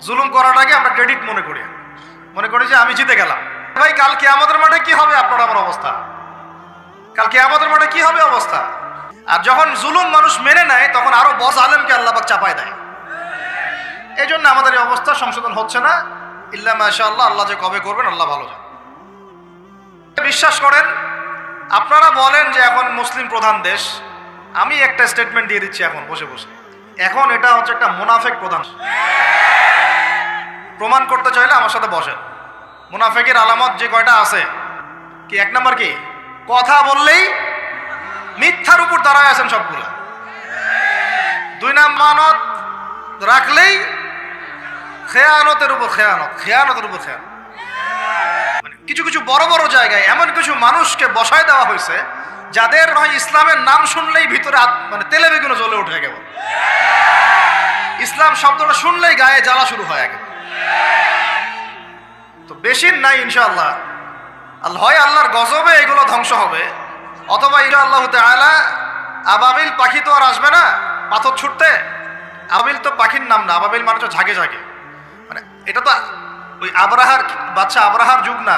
জুলুম করাটাকে আমরা ক্রেডিট মনে করি যে আমি জিতে গেলাম। ভাই কাল কিয়ামতের মাঠে কি হবে আপনার আমার অবস্থা? কাল কিয়ামতের মাঠে কি হবে অবস্থা? আর যখন জুলুম মানুষ মেনে নেয় তখন আরো বস আলেমকে আল্লাহ পাক চাপায় দেয়। এই জন্য আমাদের এই অবস্থা সংশোধন হচ্ছে না। ইল্লা মাশাআল্লাহ, আল্লাহ যে কবে করবেন আল্লাহ ভালো জানেন। বিশ্বাস করেন, আপনারা বলেন যে এখন মুসলিম প্রধান দেশ, আমি একটা স্টেটমেন্ট দিয়ে দিচ্ছি এখন বসে বসে, এখন এটা হচ্ছে একটা মুনাফেক প্রধান। প্রমাণ করতে চাইলে আমার সাথে বসেন। মুনাফেকের আলামত যে কয়টা আছে, কি এক নাম্বার কি? কথা বললেই মিথ্যার উপর দাঁড়ায় আছেন সবগুলা। দুই নাম্বার, মানত রাখলেই খেয়ানতের উপর খেয়ানত। মানে কিছু কিছু বড় বড় জায়গায় এমন কিছু মানুষকে বসায় দেওয়া হয়েছে যাদের নয় ইসলামের নাম শুনলেই ভিতরে মানে তেলে বেগুনে জ্বলে ওঠে কেবল। ইসলাম শব্দটা শুনলেই গায়ে জ্বালা শুরু হয় একেবারে। তো বেশি নাই ইনশাআল্লাহ, হয় আল্লাহর গজবে এগুলো ধ্বংস হবে, অথবা ইরা আল্লাহ তাআলা আবাবিল পাখি তো আর আসবে না পাথর ছুটতে। আবাবিল তো পাখির নাম না, আবাবিল মানে তো ঝাঁকে ঝাঁকে। মানে এটা তো ওই আবরাহার বাচ্চা আবরাহার যুগ না,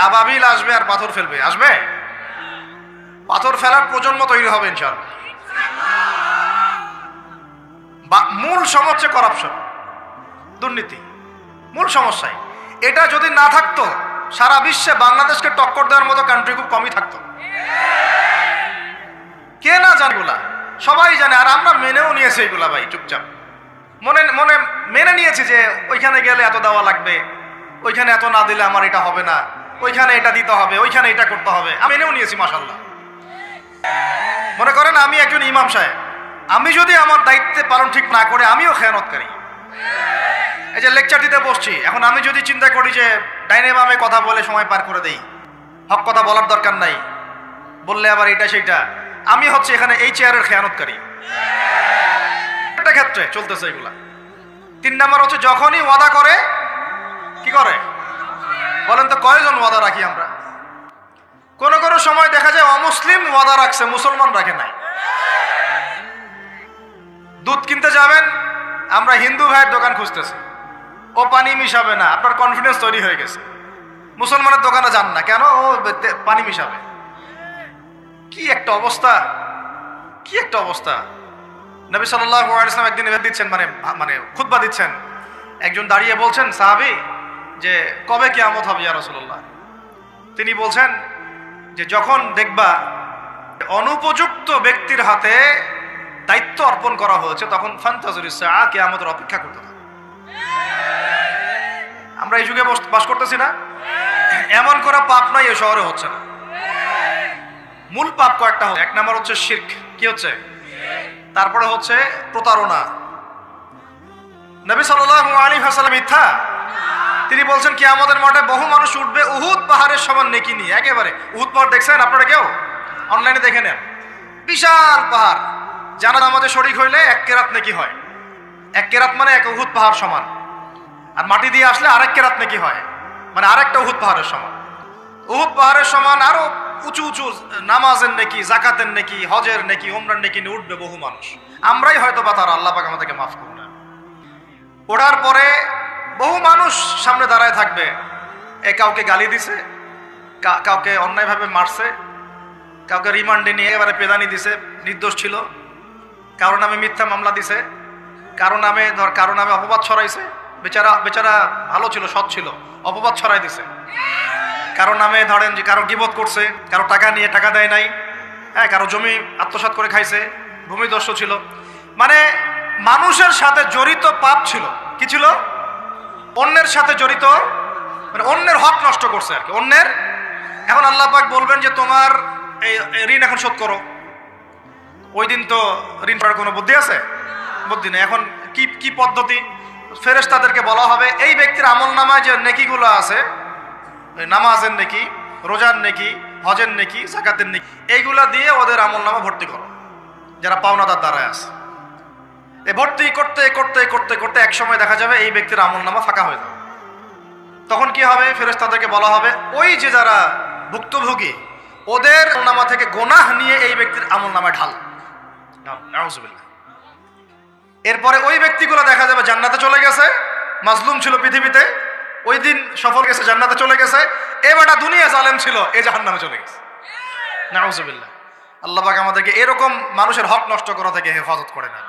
আবাবিল আসবে আর পাথর ফেলবে। আসবে পাথর ফেলার প্রজন্ম তৈরি হবে ইনশাআল্লাহ। মূল সমস্যা করাপশন, দুর্নীতি, মূল সমস্যায়। এটা যদি না থাকতো সারা বিশ্বে বাংলাদেশকে টক্কর দেওয়ার মতো কান্ট্রি খুব কমই থাকতো। কে না জানে এগুলা? সবাই জানে। আর আমরা মেনেও নিয়েছি এগুলা ভাই, চুপচাপ মনে মনে মেনে নিয়েছি যে ওইখানে গেলে এত দেওয়া লাগবে, ওইখানে এত না দিলে আমার এটা হবে না, ওইখানে এটা দিতে হবে, ওইখানে এটা করতে হবে। আমি মেনেও নিয়েছি মাশাআল্লাহ। মনে করেন আমি একজন ইমাম সাহেব, আমি যদি আমার দায়িত্বে পালন ঠিক না করে আমিও খেয়ানতকারী। এই যে লেকচার দিতে বসছি, এখন আমি যদি চিন্তা করি যে ডাইনে বামে কথা বলে সময় পার করে দেই, হক কথা বলার দরকার নাই, বললে আবার এটা সেইটা, আমি হচ্ছে এখানে এই চেয়ারের খেয়ানতকারী। একটা ক্ষেত্রে চলতেছে এগুলা। 3 নাম্বার হচ্ছে যখনই ওয়াদা করে কি করে বলেন তো? কয়জন ওয়াদা রাখি আমরা? কোন কোন সময় দেখা যায় অমুসলিম ওয়াদা রাখছে, মুসলমান রাখে নাই। দুধ কিনতে যাবেন, আমরা হিন্দু ভাইয়ের দোকান খুঁজতেছি, ও পানি মিশাবে না, আপনার কনফিডেন্স তৈরি হয়ে গেছে। মুসলমানের দোকানে যান না কেন? ও পানি মিশাবে। কি একটা অবস্থা, কি একটা অবস্থা। নবী সাল্লাল্লাহু আলাইহি ওয়াসাল্লাম একদিন নিবেদন দিচ্ছেন, মানে খুতবা দিচ্ছেন। একজন দাঁড়িয়ে বলছেন, সাহাবী, যে কবে কিয়ামত হবে ইয়া রাসূলুল্লাহ? তিনি বলছেন যে যখন দেখবা অনুপযুক্ত ব্যক্তির হাতে দায়িত্ব অর্পণ করা হয়েছে তখন ফান্তাজুরিস সাআ, কিয়ামতের অপেক্ষা করতে থাকো। আমরা এই যুগে বাস করতেছি না? এমন করে পাপ নাই এই শহরে হচ্ছে না। মূল পাপ কয়েকটা। 1 নাম্বার হচ্ছে শিরক। কি হচ্ছে? তারপরে হচ্ছে প্রতারণা। নবী সাল্লাল্লাহু আলাইহি ওয়াসাল্লাম মিথ্যা। তিনি বলছেন কিয়ামতের মাঠে বহু মানুষ উঠবে উহুদ পাহাড়ের সমান নেকি নিয়ে। একেবারে উহুদ পাহাড় দেখছেন আপনারা কেউ? অনলাইনে দেখে নেন, বিশাল পাহাড়। জানার নামাজে শরীক হইলে 1 কেরাত নেকি হয়। 1 কেরাত মানে 1 উহুদ পাহাড় সমান। আর মাটি দিয়ে আসলে আরেক কেরাত নেকি হয়, মানে আরেকটা উহুদ পাহাড়ের সমান। উহুদ পাহাড়ের সমান আরো উঁচু উঁচু নামাজের নেকি, জাকাতের নেকি, হজের নেকি, উমরার নেকি নিয়ে উঠবে বহু মানুষ। আমরাই হয়তো বা তারা, আল্লাহ পাক আমাদেরকে মাফ করুন। ওঠার পরে বহু মানুষ সামনে দাঁড়ায় থাকবে। কাউকে গালি দিছে, কাউকে অন্যায়ভাবে মারছে, কাউকে রিমান্ডে নিয়ে এবারে পেদানি দিছে, নির্দোষ ছিল। কারো নামে মিথ্যা মামলা দিছে, কারো নামে অপবাদ ছড়াইছে। বেচারা ভালো ছিল, সৎ ছিল, অপবাদ ছড়াই দিছে। কারো নামে ধরেন যে কারো গীবত করছে, কারো টাকা নিয়ে টাকা দেয় নাই, হ্যাঁ, কারো জমি আত্মসাৎ করে খাইছে, ভূমিদস্যু ছিল। মানে মানুষের সাথে জড়িত পাপ ছিল। কি ছিল? অন্যের সাথে জড়িত, মানে অন্যের হক নষ্ট করছে আর কি, অন্যের। এখন আল্লাহ পাক বলবেন যে তোমার এই ঋণ এখন শোধ করো। ওই দিন তো ঋণ করার কোনো বুদ্ধি আছে? বুদ্ধি নেই। এখন কি পদ্ধতি? ফেরেশতাদেরকে বলা হবে এই ব্যক্তির আমলনামায় যে নেকিগুলো আছে, নামাজের নেকি, রোজার নেকি, হজের নেকি, যাকাতের নেকি, এইগুলা দিয়ে ওদের আমলনামা ভর্তি করো যারা পাওনাদার দ্বারায় আছে। এই ভর্তি করতে করতে করতে করতে এক সময় দেখা যাবে এই ব্যক্তির আমলনামা ফাঁকা হয়ে যাবে। তখন কি হবে? ফেরেশতাদেরকে বলা হবে ওই যে যারা ভুক্তভোগী ওদের আমলনামা থেকে গুনাহ নিয়ে এই ব্যক্তির আমলনামায় ঢাল। নাউযুবিল্লাহ। এরপরে ওই ব্যক্তিগুলো দেখা যাবে জান্নাতে চলে গেছে, মাজলুম ছিল পৃথিবীতে, ওই দিন সফল গেছে, জান্নাতে চলে গেছে। এ বেটা দুনিয়া জালেম ছিল, এ জাহান্নামে চলে গেছে। নাউজুবিল্লাহ। আল্লাহ পাক আমাদেরকে এরকম মানুষের হক নষ্ট করা থেকে হেফাজত করে না।